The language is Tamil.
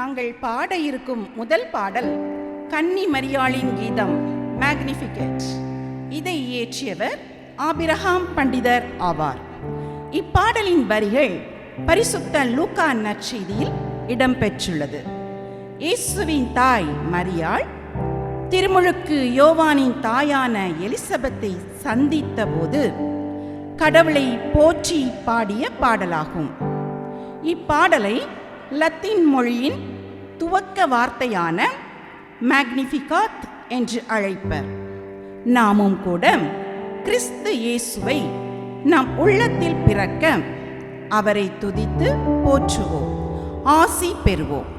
நாங்கள் பாட இருக்கும் முதல் பாடல் கன்னி மரியாளின் கீதம் மேக்னிஃபிகேட். இதை இயற்றியவர் ஆபிரகாம் பண்டிதர் ஆவார். இப்பாடலின் வரிகள் பரிசுத்த லூக்கா நற்செய்தியில் இடம்பெற்றுள்ளது. இயேசுவின் தாய் மரியாள் திருமுழுக்கு யோவானின் தாயான எலிசபெத்தை சந்தித்த போது கடவுளை போற்றி பாடிய பாடலாகும். இப்பாடலை லத்தீன் மொழியின் துவக்க வார்த்தையான மேக்னிஃபிகாத் என்று அழைப்பர். நாமும் கூட கிறிஸ்து இயேசுவை நம் உள்ளத்தில் பிறக்க அவரை துதித்து போற்றுவோம், ஆசி பெறுவோம்.